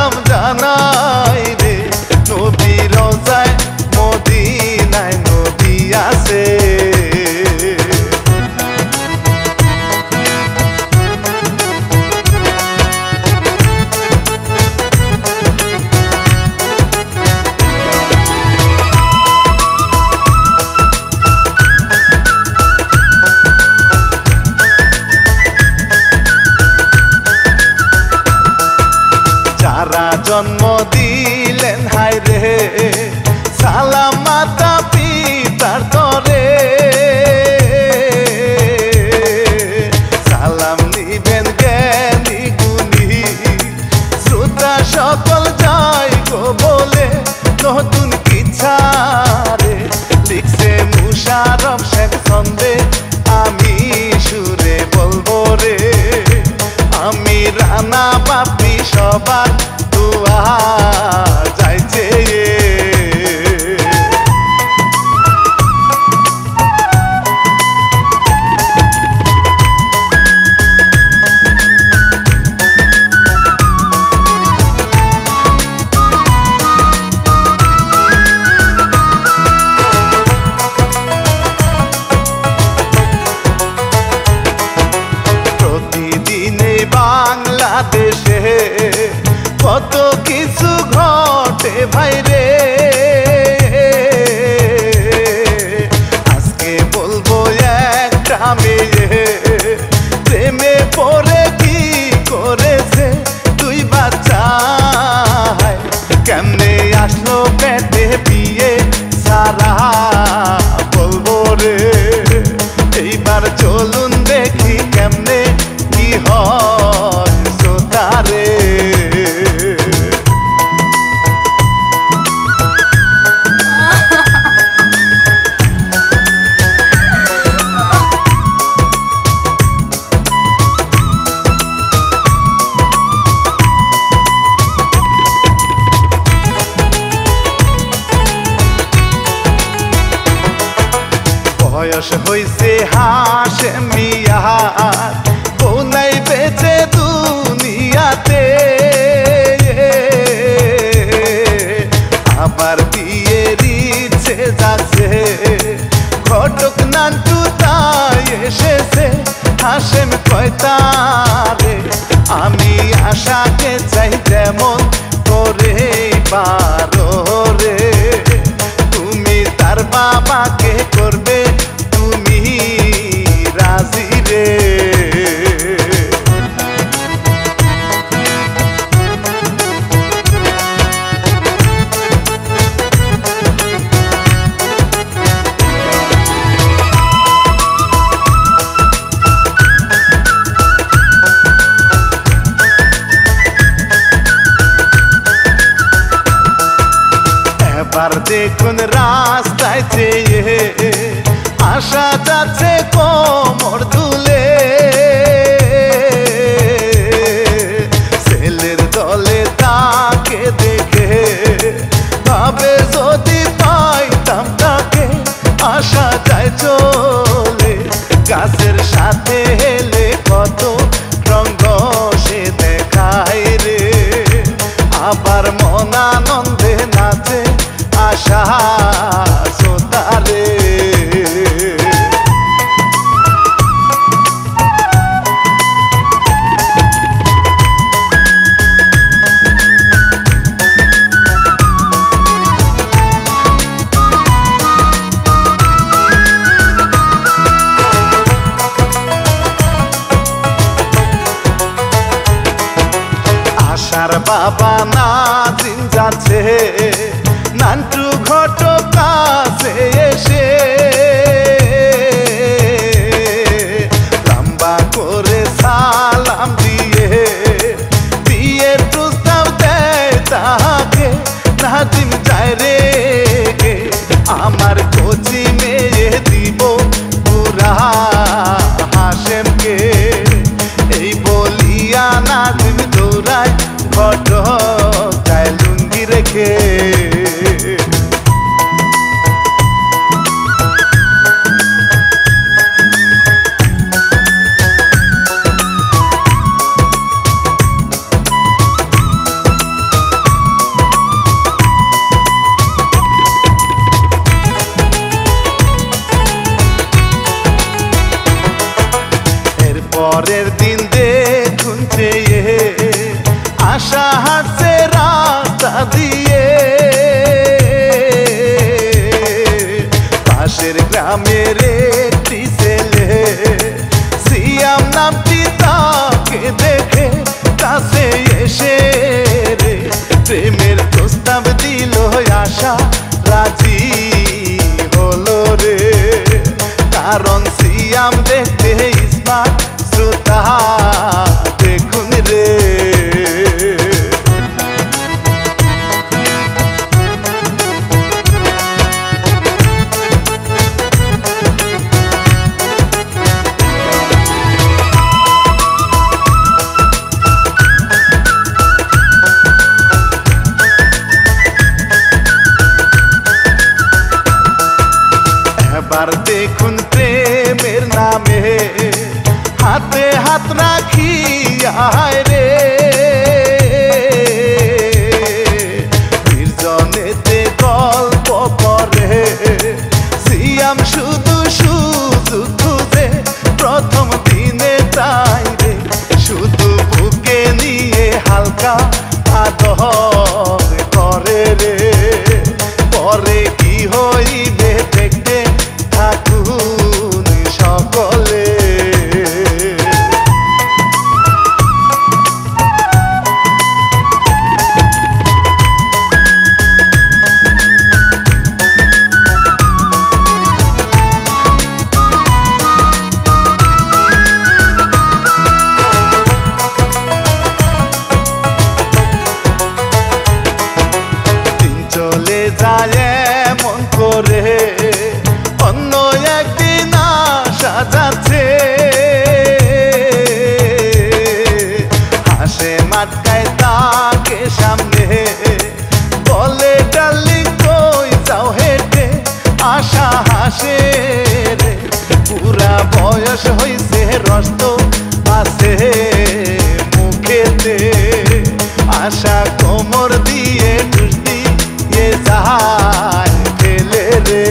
সালাম জানাই রে নবী রওজায় মদিনায় নবী আছে যারা জন্ম দিলেন হায় রে সালাম মাতা পিতার তরে সালাম নিবেন জ্ঞানী গুণী শ্রোতা সকল যাই গো বলে নতুন কিচ্ছা রে লিখছে মুশারফ শেখ ছন্দে আমি সুরে বলবো রে আমি রানা বাপি সবার দোয়া যাইছে প্রতিদিনে বাংলাদেশে কত কিছু ঘটে ভাই রে আজকে বলবো একটা মেয়ে প্রেমে পড়ে কি করেছে দুই বাচ্চা কেমনে আসলো পেটে বিয়ে সারা বলবো রে এইবার চলুন দেখি কেমনে কি হয় সোতারে বয়স হইছে হাশেম মিয়ার বউ নাই বেঁচে দুনিয়াতে আবার বিয়ের ইচ্ছে যাচ্ছে ঘটক নান্টু তাই এসেছে হাশেম কয়তারে আমি আশাকে চাই যেমন করে পারো রে তুমি তার বাবাকে করবে তুমি রাজি রে এবার দেখুন রাস্তায় চেয়ে আসা যাচ্ছে কোমর দুলে ছেলের দলে তাকে দেখে ভাবে যদি পাইতাম তাকে আসা যায় চলে গাছের সাথে হেলে কত রঙ্গ সে দেখায় রে আবার মনানন্দে নাচে আশা সোতারে আশার বাবা নাজিম যাচ্ছে নান্টু ঘটক কাছে এসে লম্বা করে সালাম দিয়ে বিয়ের প্রস্তাব দেয় তাকে নাজিম যায় রে আমার কচি মেয়ে দিব পুরা হাশেমকে এই বলিয়া নাজিম দৌড়ায় ঘটক যায় লুঙ্গি রেখে রাস্তা দিয়ে পাশের গ্রামের একটি ছেলে সিয়াম নামটি তাকে দেখে কাছে এসে রে প্রেমের প্রস্তাব দিল আশা রাজি হলো রে কারণ সিয়াম দেখতে স্মার্ট শ্রোতা দেখুন রে এবার দেখুন প্রেমের নামে হাতে হাত রাখিয়া রে নির্জনেতে গল্প করে সিয়াম শুধু সুযোগ খুঁজে প্রথম দিনে তাই রে শুধু বুকে নিয়ে হালকা আদর করে রে পরে কি হইবে দেখতে থাকুন সকলে দিন চলে যায় এমন করে অন্য একদিন আসা যাচ্ছে হাসে মাটকায় তাকে সামনে বলে ডার্লিং কই যাও হেঁটে আশা হাসে রে পুরা বয়স হইছে রস্ত আছে মুখেতে আশা কোমর দিয়ে ঢুস দিয়ে যায় ফেলে রে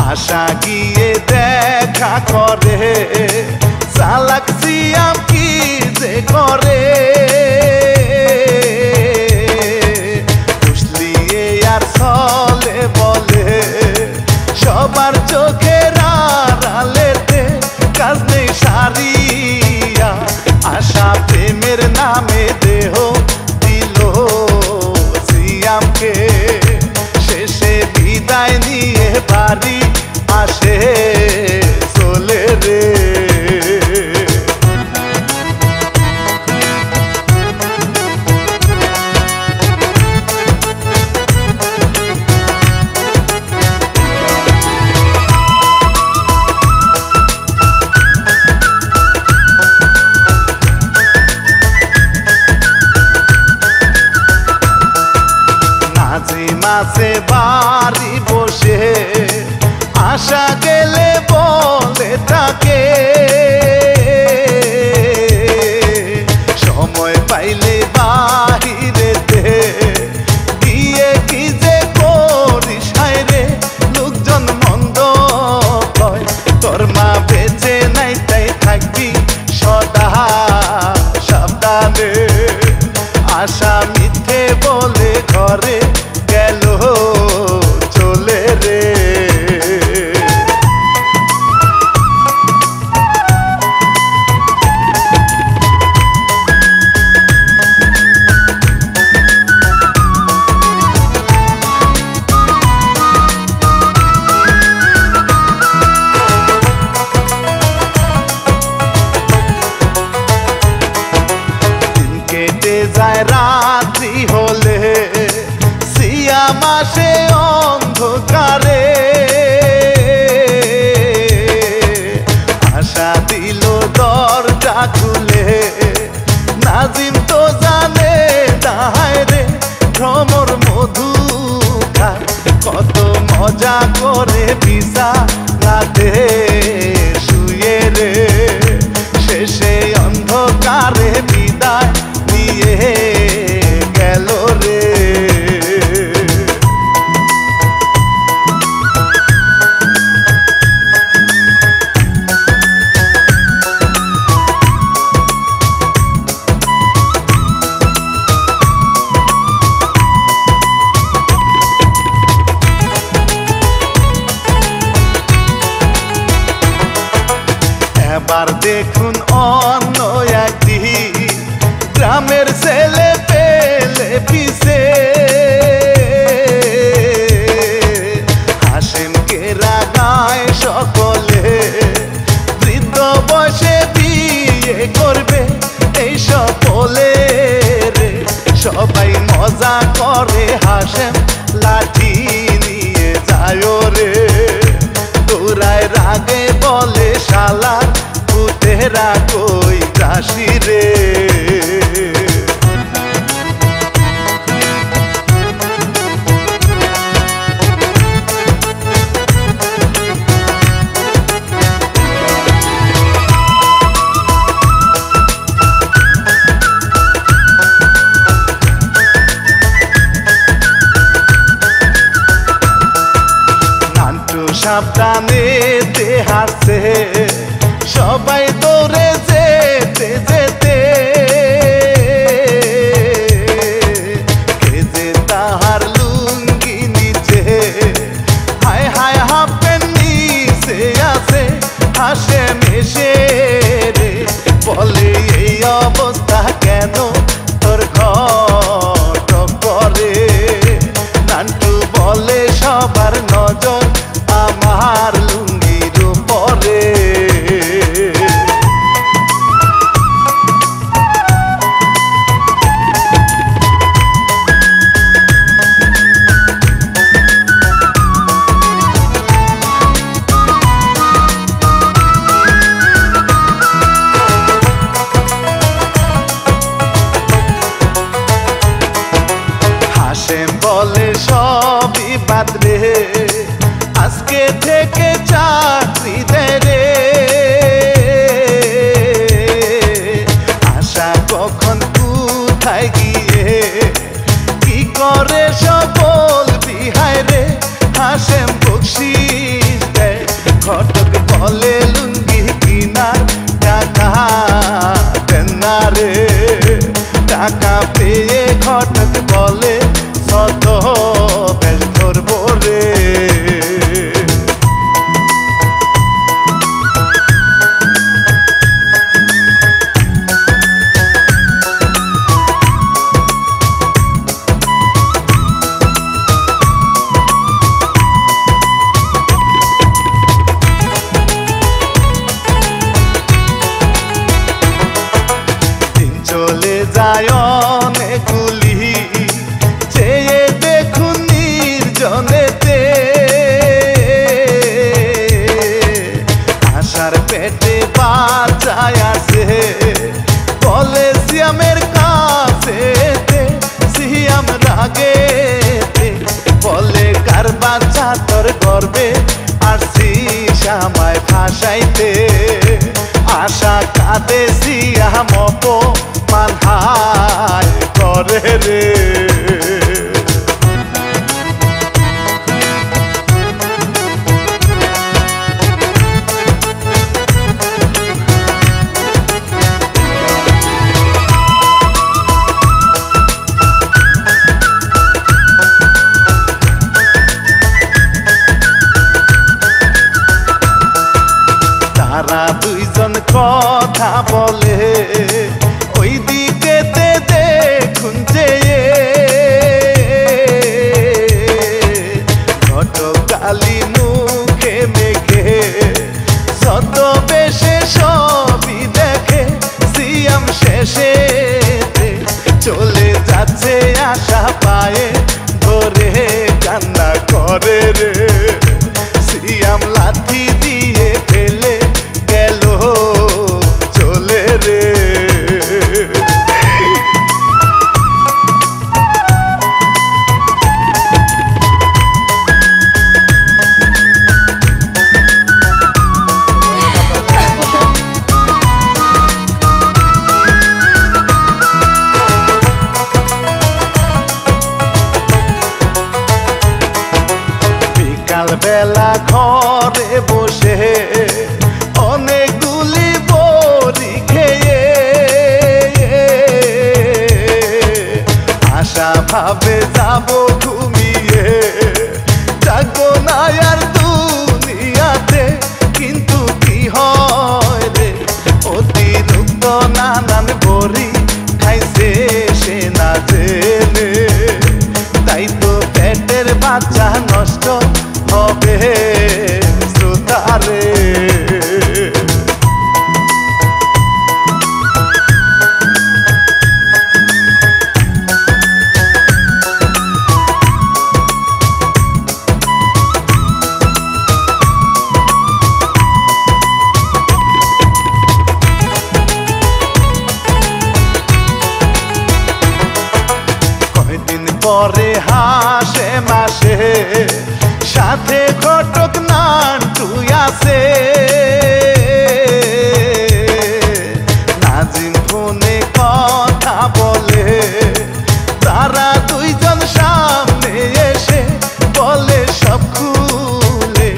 আশা গিয়ে দেখা করে চালাক সিয়াম কি এবার দেখুন অন্য একদিন গ্রামের ছেলে পেলে পিছে হাসেমকে রাগায় সকলে বৃদ্ধ বয়সে বিয়ে করবে এই সকলে রে সবাই মজা করে হাসেম লাঠি নিয়ে যায় রে দৌড়ায় রাগে বলে শালা পুতেরা কই যাসি রে সাবধানে হাসছে সবাই দৌড়ে যেতে যেতে যে তাহার লুঙ্গি নিচে হায় হায় হাফ প্যান্ট নিচে আছে হাসে মেশে রে বলে এই অবস্থা কেন তোর ঘটক করে নান্টু বলে সবার নজর আমার লুঙ্গির উপরে হাসেম বলে সবই বাদ রে আজকে থেকে চাকরি দে রে আশা কখন কোথায় গিয়ে কি করে সকল বিহায় রে হাসেম বকশিস দেয় ঘটক বলে লুঙ্গি কিনার টাকা দেন না রে টাকা পেয়ে ঘটক বলে শত বেশ ধরবো রে চলে যায় অনেকগুলি চেয়ে দেখুন নির্জনেতে আশার পেটে বাঁচায় আছে বলে সিয়ামের কাছে সিয়াম রাগে বলে কার বাচ্চা তোর গর্বে আসছিস আমায় ভাসাইতে আশা কাঁদে সিয়াম অপমান হায় করে রে তারা দুইজন কথা বলে ওই দিকেতে দেখুন যে ঘটকালি মুখে মেখে শত বেশে সবই দেখে সিয়াম শেষে চলে যাচ্ছে আশা পায়ে ধরে কান্না করে রে সিয়াম লাথি দিয়ে ফেলে গেল চলে রে বেলা ঘরে বসে অনেকগুলি বড়ি খেয়ে আশা ভাবে যাব ঘুমিয়ে জাগো না আর দুনিয়াতে কিন্তু কি হয় রে মাসে মাসে সাথে ঘটক নান্টু আছে নাজিম ফোনে কথা বলে তারা দুইজন সামনে এসে বলে সব খুলে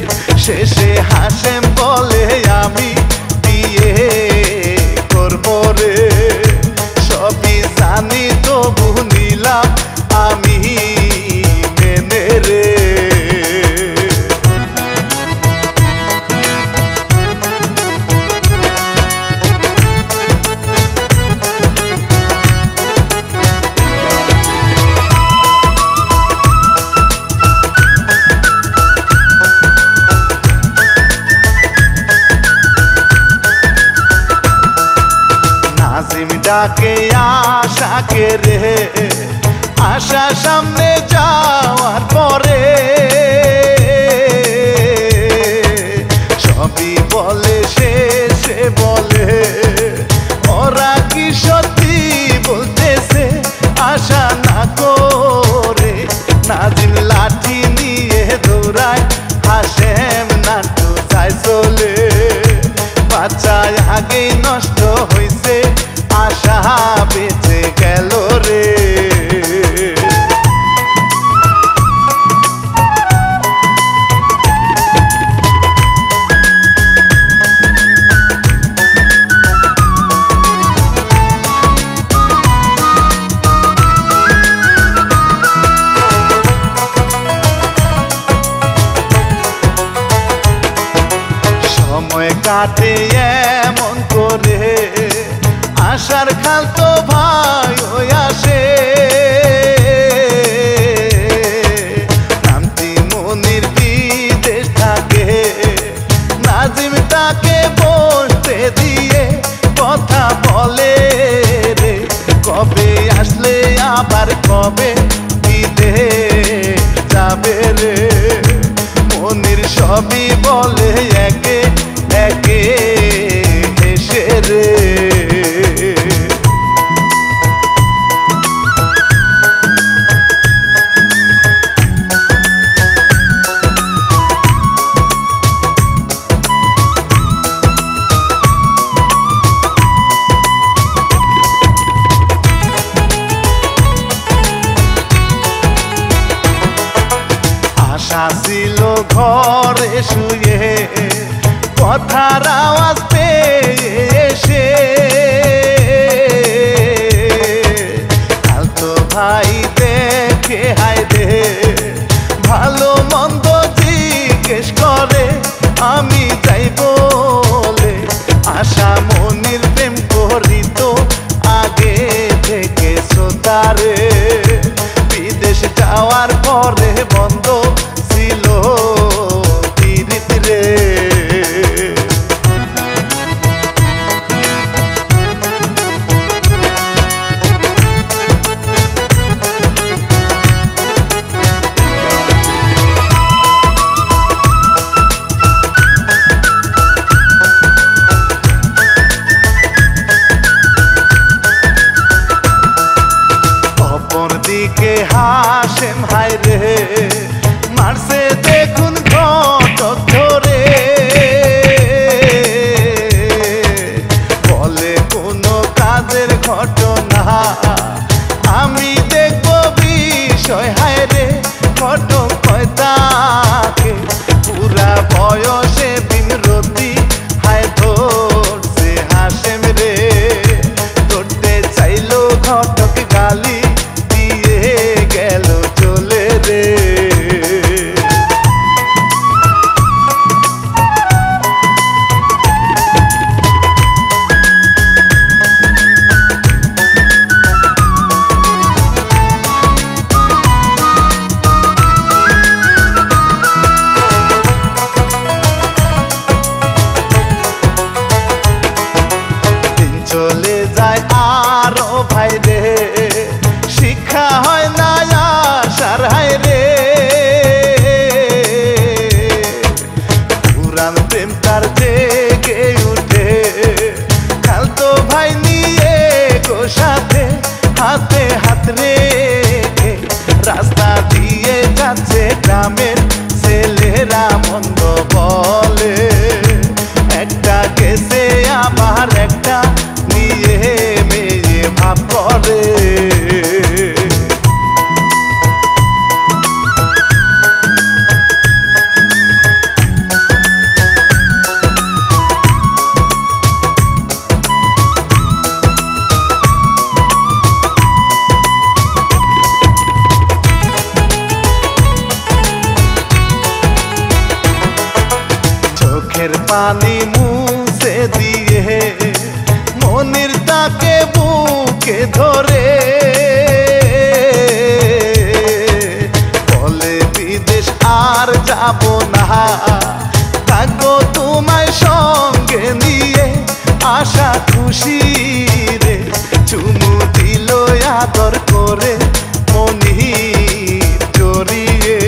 শেষে হাসেম বলে আমি বিয়ে করব রে সবই জানি তবু নিলাম আমি মেনে রে ডাকে আশাকে রে আশা সামনে যাওয়ার পরে সবই বলে সে বলে ওরা কি সত্যি বলতেছে আশা না করে নাজিম লাঠি নিয়ে দৌড়ায় হাসেম নান্টু যায় চলে বাচ্চায় আগেই নষ্ট হইছে আশা বেঁচে গেল রে সময় কাটে এমন করে আশার খালতো ভাই আসে নামটি মনির বিদেশ থাকে নাজিম তাকে বসতে দিয়ে কথা বলে রে কবে আসলে আবার কবে বিদেশ যাবে রে মনির সবই বলে একে একে হেসে রে আশা ছিল ঘরে শুয়ে কথার আওয়াজ পেয়ে এসে খালতো ভাই দেখে হায় রে ভালো মন্দ জিজ্ঞেস করে আমি যাই বলে আশা মনির প্রেম করিত আগে থেকে শ্রোতারে বিদেশ যাওয়ার পরে বন্ধ ছিল রে আবার একটা নিয়ে মেয়ে ভাব করে। চোখের পানি মুছে দিয়ে মনির তাকে বুকে ধরে বলে বিদেশ আর যাব না, থাকবো তোমায় সঙ্গে নিয়ে। আশা খুশি রে চুমু দিল আদর করে মনির জড়িয়ে,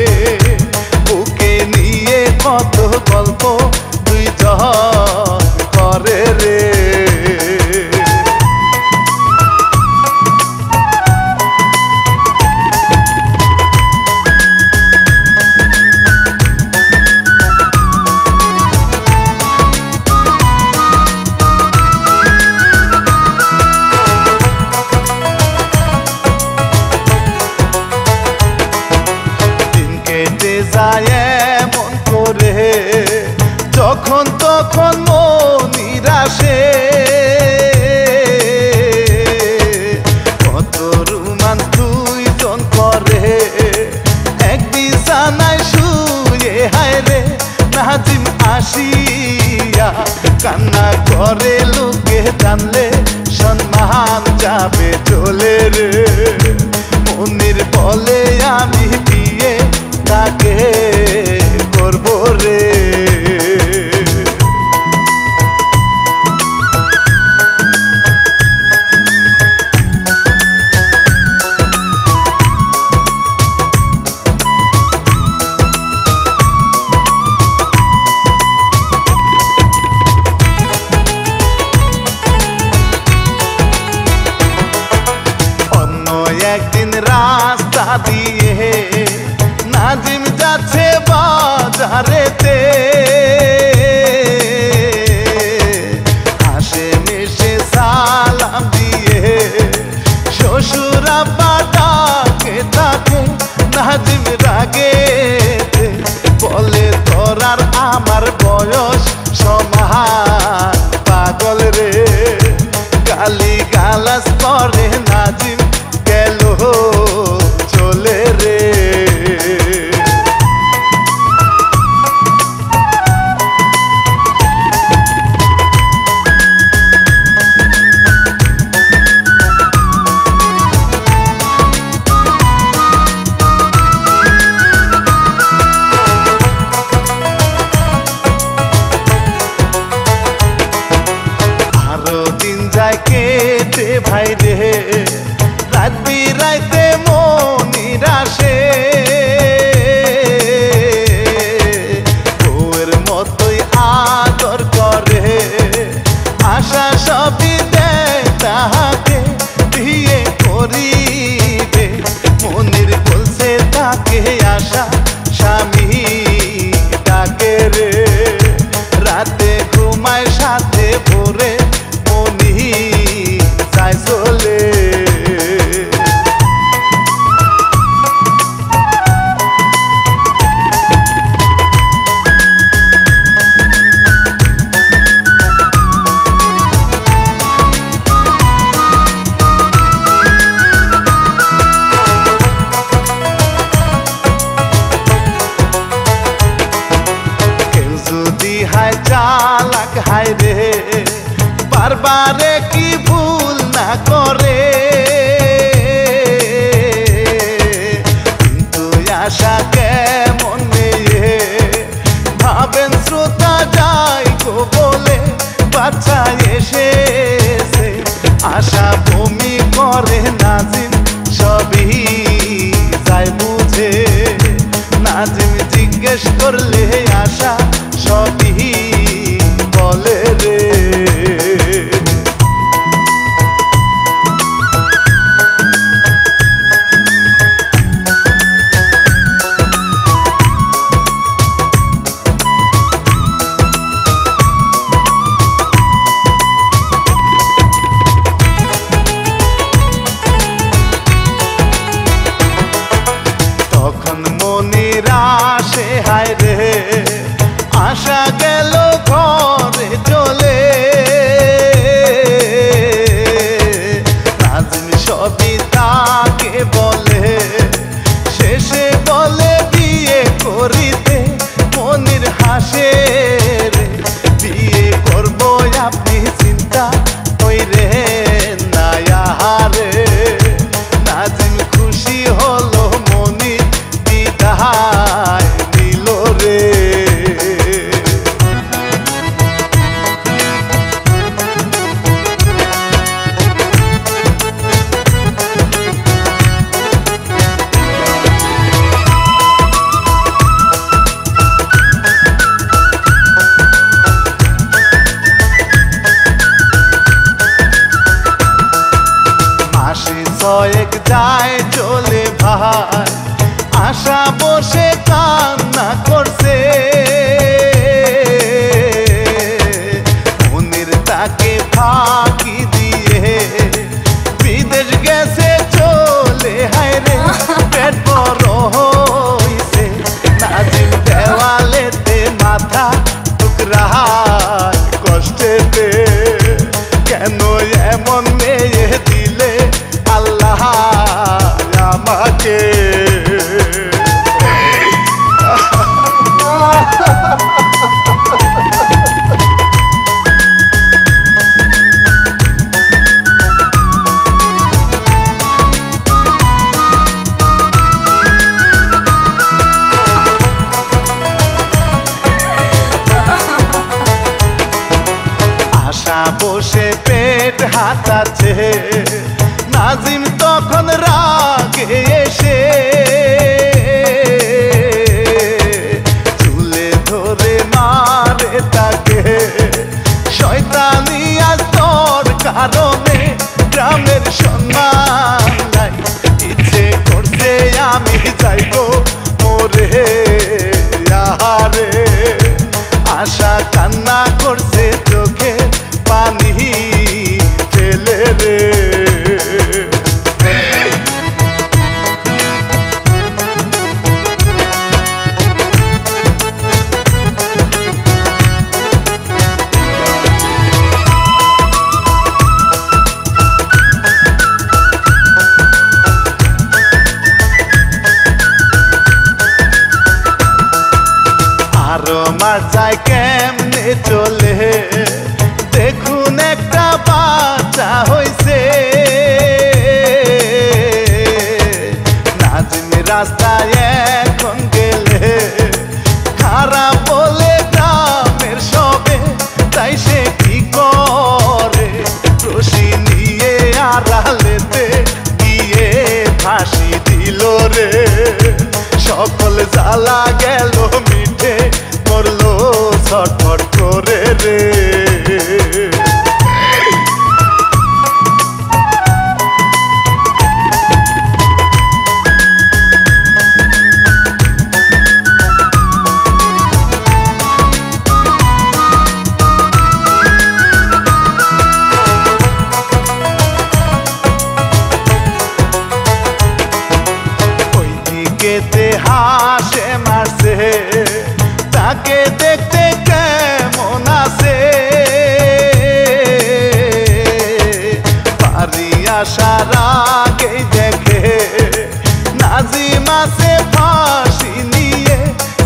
বুকে নিয়ে কত গল্প দুইজন করে রে। দিন কেটে যায় এমন করে, যখন তখন মনির আসে। কত রোমান্স দুইজন করে এক বিছানায় শুয়ে, হায় রে নাজিম আসিয়া কান্না করে, লোকে জানলে সম্মান যাবে চলে রে। মনির বলে আমি বিয়ে তাকে করবো রে। একদিন রাস্তা দিয়ে নাজিম যাচ্ছে বাজারেতে, হাসে মিশে সালাম দিয়ে শ্বশুর আব্বা ডাকে তাকে। নাজিম রাগে বলে তোর আর আমার বয়স সমান, পাগল রে গালি গালাজ করে নাজিম গেল চলে রে। আরো দিন যায় কেটে ভাই রে, রাত বিরাইতে মনির আসে। বউয়ের মতোই আদর করে, আশা সবই দেয় তাহাকে, বিয়ে করিবে। মনির বলছে তাকে আশা স্বামী ডাকে রে, রাতে ঘুমায় সাথে ভোরে মনির যায় চলে। হায় চালাক হায় রে, বারবারে কি ভুল না করে, কিন্তু আশা কেমন মেয়ে ভাবেন শ্রোতা যাই গো বলে বাচ্চা এসেছে। আশা বমি করে নাজিম সবই যায় বুঝে, নাজিম জিজ্ঞেস করলে আশা সবই বলে রে। কয়েক যায় চলে ভাই, আশা বসে কান্না করছে, মনের তাকে ফাঁকি দিয়ে বিদেশ গেছে চলে। হায় রে পেট বড় হইছে, নাজিম দেওয়ালেতে মাথা টুকরায় কষ্টেতে, কেন এমন মেয়ে দিলে আল্লাহ আমাকে। আশা বসে পেট হাতাচ্ছে, নাজিম তখন রাগে এসে চুলে ধরে মারে তাকে। শয়তানি আজ তোর কারণে গ্রামের সম্মান নাই, ইচ্ছে করছে আমি যাইবো মোরে আহারে। আশা কান্না করছে চোখে পানি ফেলে রে। আরো মাস যায় কেমনে চলে, দেখুন একটা বাচ্চা হইছে। নাজিম রাস্তায় এখন গেলে খারাপ বলে গ্রামের সবে, তাই সে কি করে রশি নিয়ে আড়ালেতে গিয়ে ফাঁসি দিল রে। সকল জ্বালা গেল মিঠে, করলো ছটফট করে রে। ওইদিকেতে হাসে মারছে, তাকে দেখতে কেমন আছে। বাড়ি আসার আগেই দেখে নাজিম আছে ফাঁসি নিয়ে,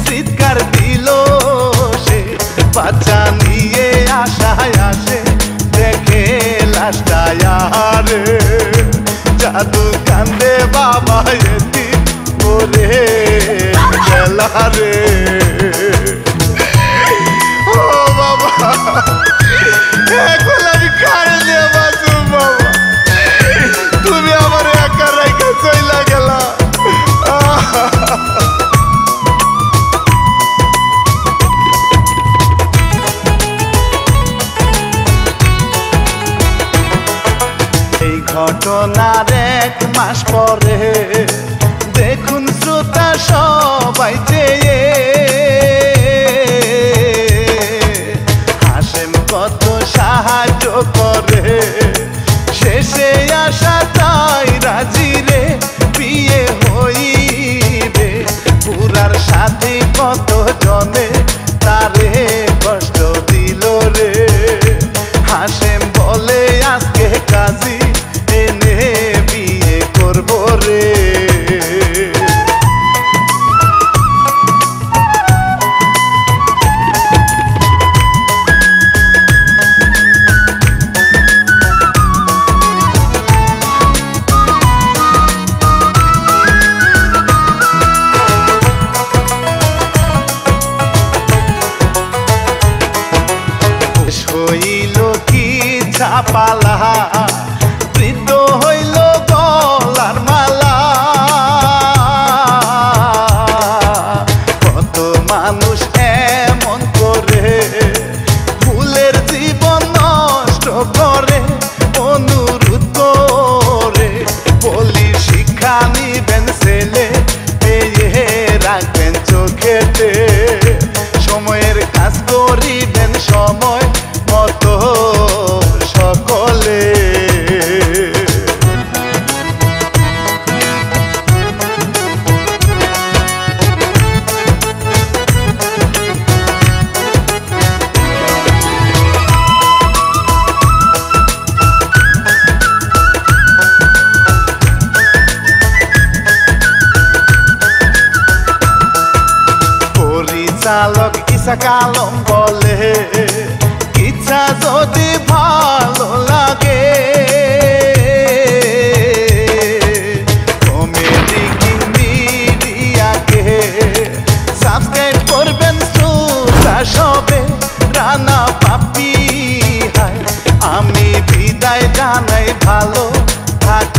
চিৎকার দিল সে। বাচ্চা নিয়ে আশায় আসে, দেখে লাশটা আরে। জাদু কান্দে বাবা এতিম করে গেলা রে। ও বাবা, এখন আমি কারে নিয়ে বাঁচুম বাবা, তুমি আমার একা রেখে চইলা গেলা। এই ঘটনার 1 মাস পরে দেখুন শ্রোতা সবাই চেয়ে, হাসেম কত সাহায্য করে, শেষে আশা তাই রাজি রে বিয়ে হইবে। পুরার সাথে কত জনে তারে কষ্ট দিল রে। হাসেম বলে আজকে কাজী এনে বিয়ে করবো রে। হইল কি ছাপালা, বৃদ্ধ হইল গলার মালা। কত মানুষ এমন করে ফুলের জীবন নষ্ট করে, অনুরোধ করে জানাই ভালো থাক